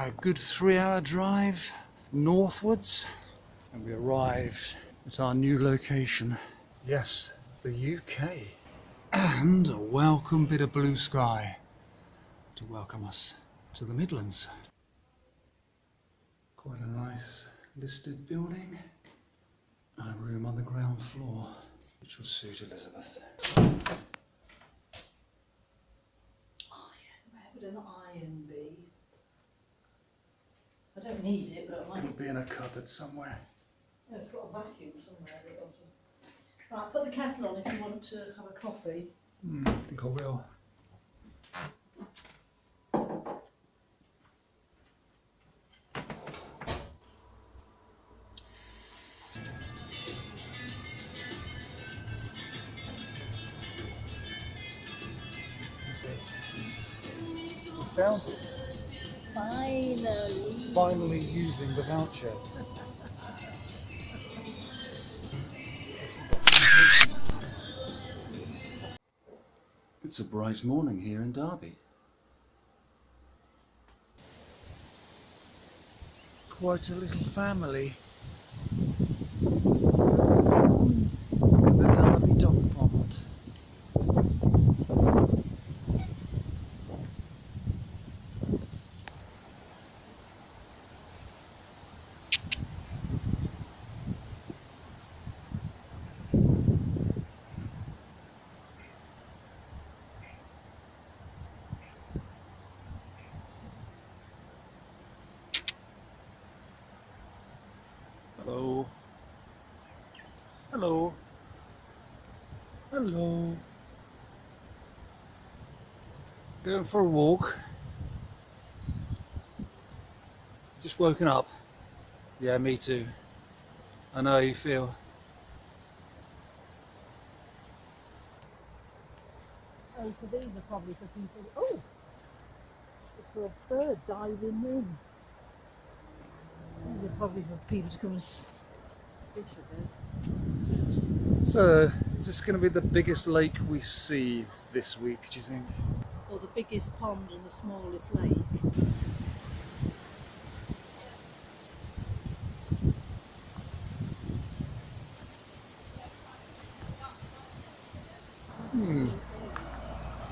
A good 3-hour drive northwards and we arrived at our new location. Yes, the UK. And a welcome bit of blue sky to welcome us to the Midlands. Quite a nice listed building. And a room on the ground floor, which will suit Elizabeth. Where would an iron be? I don't need it, but I might. It'll be in a cupboard somewhere. No, it's got a vacuum somewhere. Right, put the kettle on if you want to have a coffee. I think I will. We found it. Finally using the voucher. It's a bright morning here in Derby. Quite a little family. The Derby Dock Pond. Hello. Hello. Hello. Going for a walk. Just woken up. Yeah, me too. I know how you feel. Oh, so these are probably for people. Oh! It's for a bird diving in. These are probably for people to come and fish a bit. So, is this going to be the biggest lake we see this week, do you think? Or the biggest pond and the smallest lake.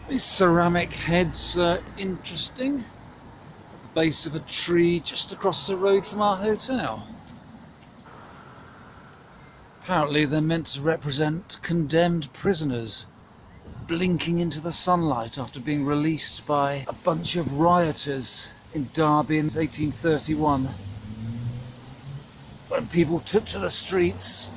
These ceramic heads are interesting. At the base of a tree just across the road from our hotel. Apparently they're meant to represent condemned prisoners blinking into the sunlight after being released by a bunch of rioters in Derby in 1831. When people took to the streets,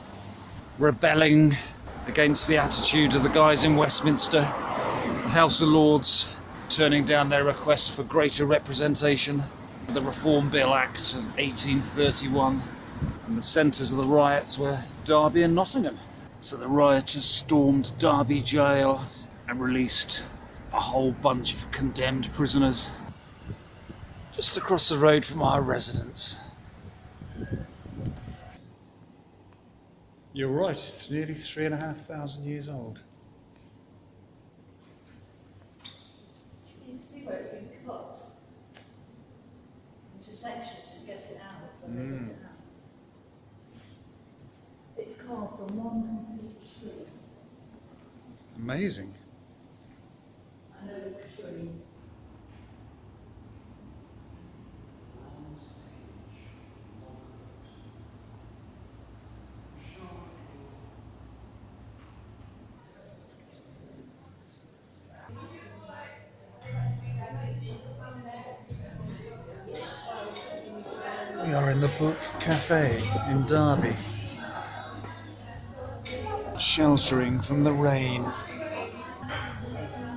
rebelling against the attitude of the guys in Westminster, the House of Lords turning down their request for greater representation, the Reform Bill Act of 1831. And the centres of the riots were Derby and Nottingham. So the rioters stormed Derby jail and released a whole bunch of condemned prisoners just across the road from our residence. You're right, it's nearly 3,500 years old. You can see where it's been cut into sections to get it out. It's carved from one complete tree. Amazing. An oak tree. We are in the Book Cafe in Derby, sheltering from the rain.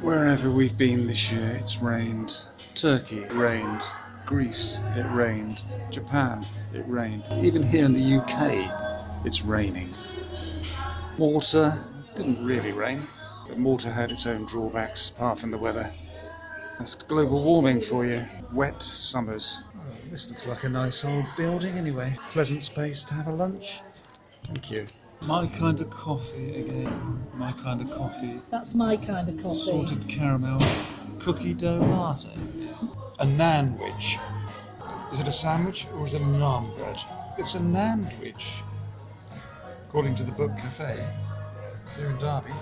Wherever we've been this year, it's rained. Turkey, it rained. Greece, it rained. Japan, it rained. Even here in the UK, it's raining. Malta didn't really rain, but Malta had its own drawbacks apart from the weather. That's global warming for you. Wet summers. Oh, this looks like a nice old building anyway. Pleasant space to have a lunch. Thank you. My kind of coffee again. My kind of coffee. That's my kind of coffee. Salted caramel cookie dough latte. A nanwich. Is it a sandwich or is it a naan bread? It's a nandwich, according to the Book Cafe here in Derby.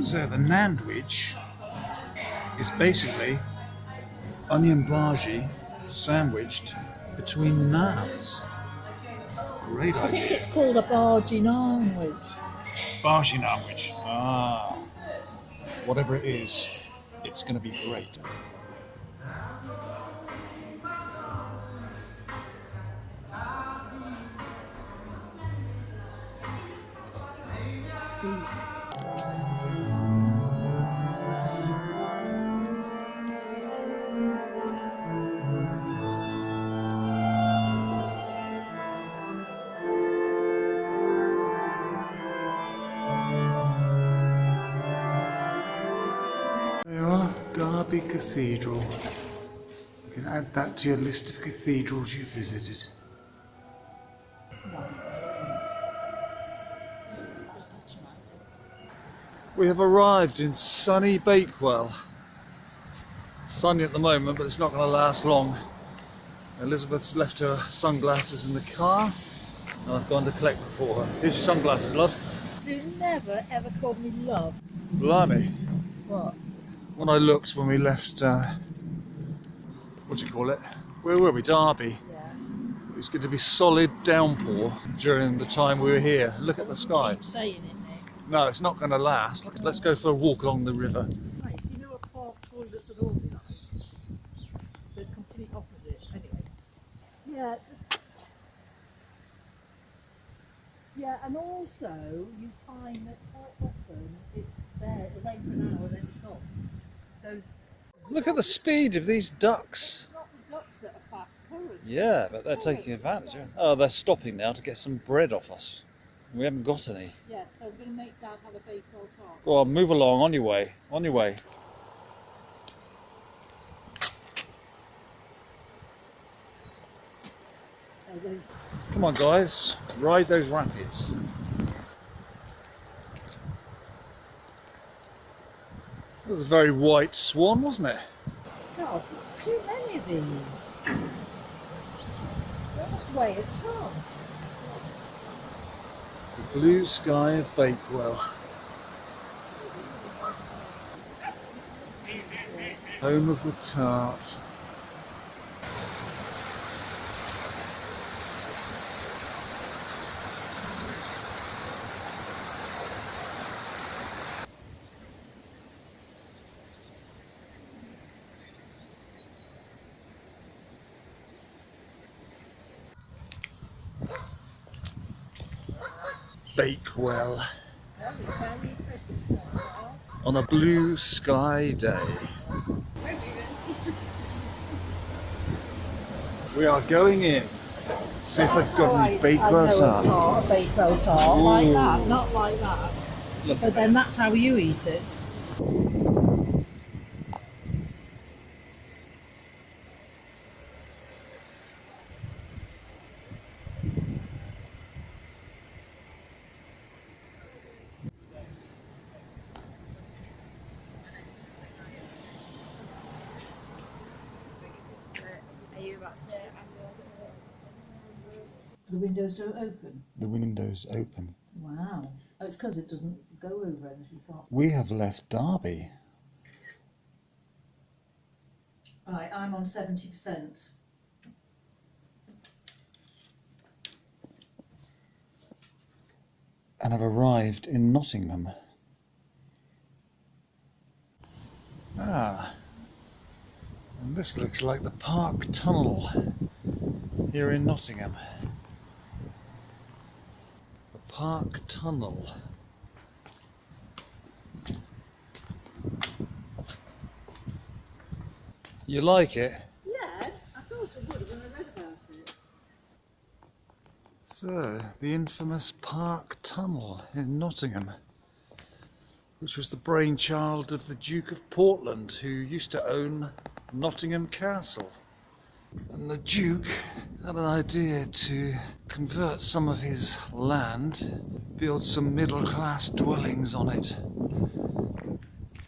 So the nandwich is basically onion bhaji sandwiched between naans. Great I think idea. it's called a bhaji sandwich. Bhaji sandwich. Ah, whatever it is, it's going to be great. There you are, Derby Cathedral. You can add that to your list of cathedrals you visited. We have arrived in sunny Bakewell. Sunny at the moment, but it's not going to last long. Elizabeth's left her sunglasses in the car, and I've gone to collect them for her. Here's your sunglasses, love. You never ever called me love. Blimey. What? When I looked when we left, what do you call it? Where were we? Derby. Yeah. It was going to be solid downpour during the time we were here. Look at the sky. Keep saying it, Nick. No, it's not going to last. Let's go for a walk along the river. Right, you know what park toilets are organised? The complete opposite. Anyway. Yeah. Yeah, and also you find that quite often it's there, it rains for an hour, then it stops. Those, Look at the speed of these ducks. it's not the ducks that are fast current. Yeah, but they're taking advantage. Oh, they're stopping now to get some bread off us. We haven't got any. Yeah, so we're going to make Dad have a Bakewell tart. Go on, move along, on your way, on your way. So those, Come on guys, ride those rapids. That was a very white swan, wasn't it? God, there's too many of these. They must weigh a ton. The blue sky of Bakewell. Home of the tart. Bakewell Very, very pretty. on a blue sky day. We are going in. See if they've got any Bakewell tart. A Bakewell tart, like Ooh. that, not like that. Look. But then that's how you eat it. The windows don't open. The windows open. Wow. Oh, it's because it doesn't go over anything. You can't. We have left Derby. Right, I'm on 70%. And have arrived in Nottingham. Ah, and this looks like the Park Tunnel here in Nottingham. The Park Tunnel. You like it? Yeah, I thought I would when I read about it. So, the infamous Park Tunnel in Nottingham, which was the brainchild of the Duke of Portland, who used to own Nottingham Castle. And the Duke had an idea to convert some of his land, build some middle-class dwellings on it.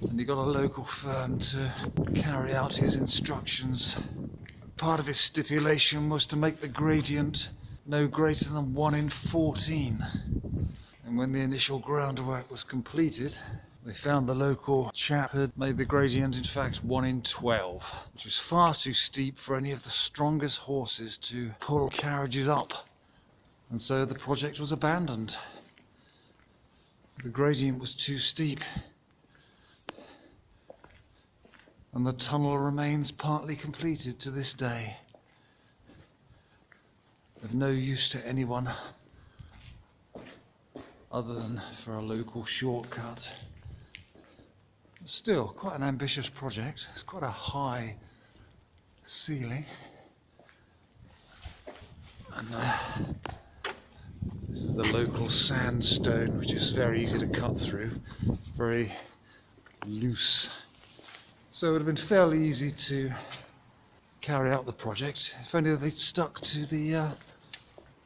And he got a local firm to carry out his instructions. Part of his stipulation was to make the gradient no greater than 1 in 14. And when the initial groundwork was completed, they found the local chap had made the gradient in fact 1 in 12, which was far too steep for any of the strongest horses to pull carriages up. And so the project was abandoned. The gradient was too steep. And the tunnel remains partly completed to this day. Of no use to anyone other than for a local shortcut. Still, quite an ambitious project. It's quite a high ceiling. And this is the local sandstone, which is very easy to cut through, very loose. So it would have been fairly easy to carry out the project, if only they'd stuck to the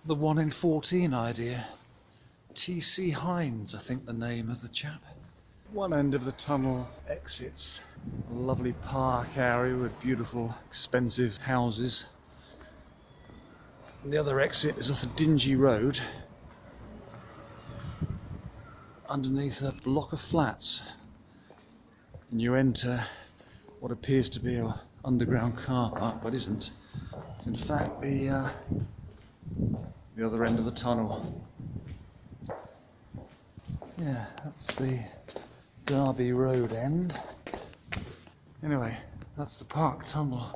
1 in 14 idea. T.C. Hines, I think the name of the chap. One end of the tunnel exits a lovely park area with beautiful, expensive houses. And the other exit is off a dingy road underneath a block of flats. And you enter what appears to be an underground car park, but isn't. It's in fact the other end of the tunnel. Yeah, that's the Derby Road end. Anyway, that's the park tunnel.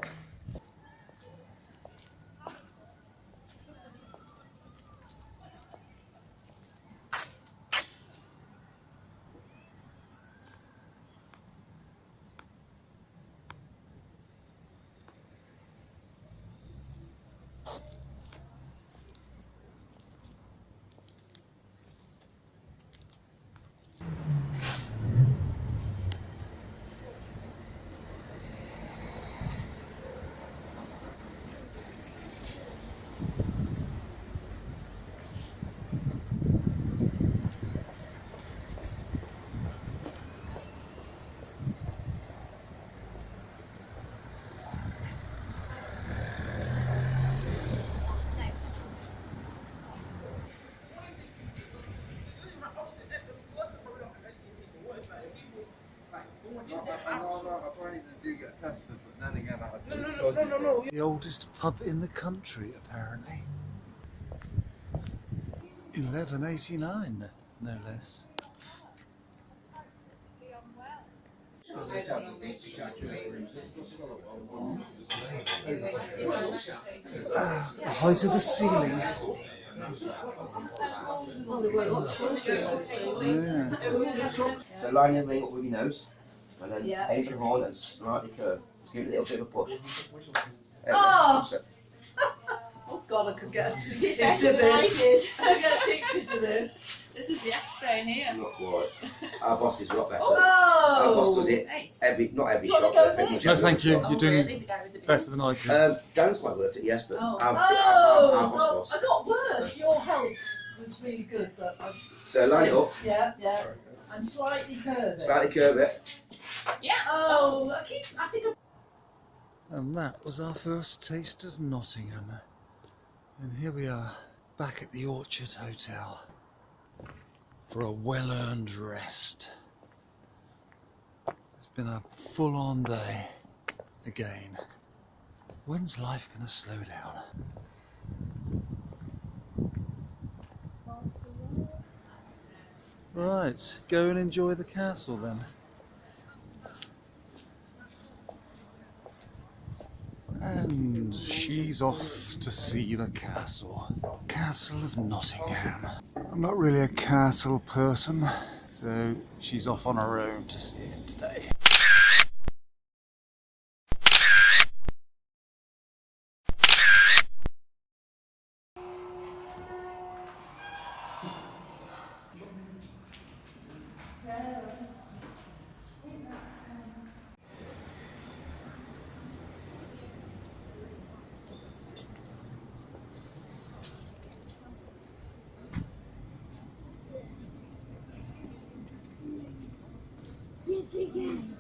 The oldest pub in the country, apparently. 1189, no less. The height of the ceiling. Yeah. So line your ring up with your nose, and then aim your horn and slightly curve. Just give it a little bit of a push. Oh! Oh God, I could get a picture to this. I get a picture to this. This is the expert in here. Not quite. Our boss is a lot better. Oh! Our boss does it not every shot, but pretty much No, every thank you. shot. You're doing better than I could. Dan's quite good at it, yes, but our boss Well, was. I got worse. Your help was really good, but So line it up. yeah, and slightly curve it. Slightly curve it. Yeah. Oh, I think And that was our first taste of Nottingham. And here we are, back at the Orchard Hotel for a well-earned rest. It's been a full-on day again. When's life gonna slow down? Right, go and enjoy the castle then. And she's off to see the castle. Castle of Nottingham. I'm not really a castle person, so she's off on her own to see it today. Again.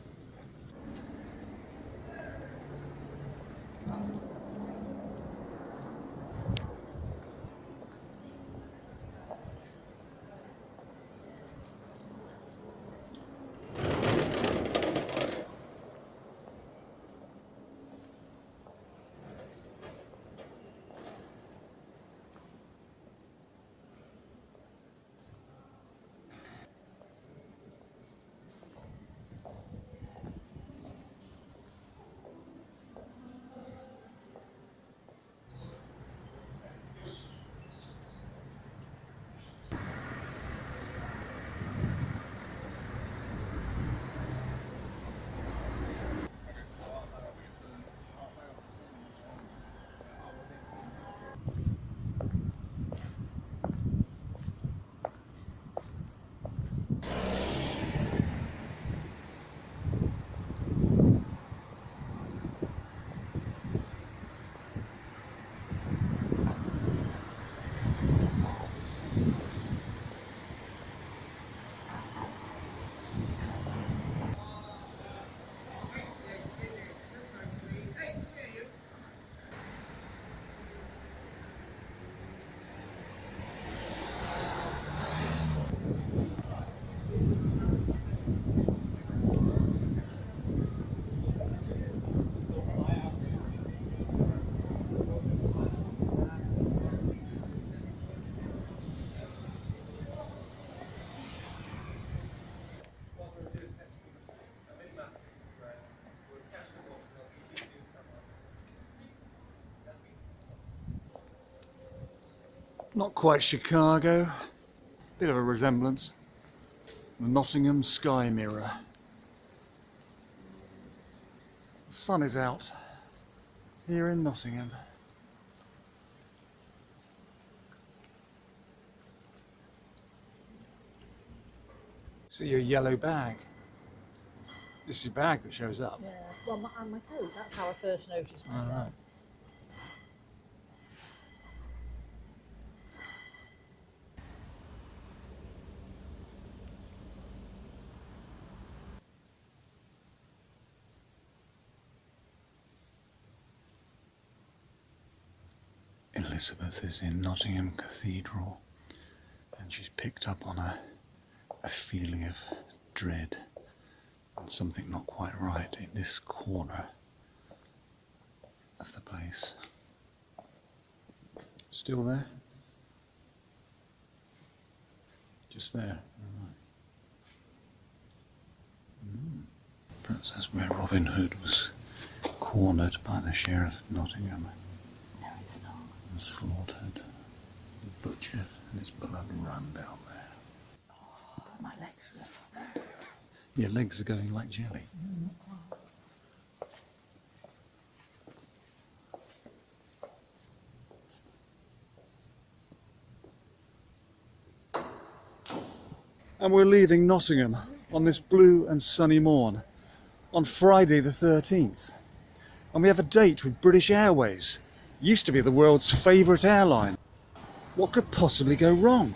Not quite Chicago. Bit of a resemblance. The Nottingham sky mirror. The sun is out here in Nottingham. See your yellow bag. This is your bag that shows up. Yeah, well, and my coat, that's how I first noticed myself. Alright. Elizabeth is in Nottingham Cathedral and she's picked up on a feeling of dread and something not quite right in this corner of the place. Still there? Just there. Perhaps that's where Robin Hood was cornered by the Sheriff of Nottingham. No, it's not. And slaughtered, butchered, and his blood ran down there. Oh, my legs are... Your legs are going like jelly. And we're leaving Nottingham on this blue and sunny morn on Friday the 13th. And we have a date with British Airways. Used to be the world's favourite airline. What could possibly go wrong?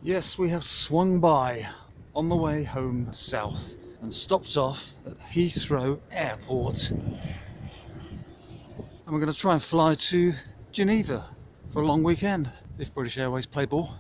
Yes, we have swung by on the way home south and stopped off at Heathrow Airport. And we're going to try and fly to Geneva for a long weekend if British Airways play ball.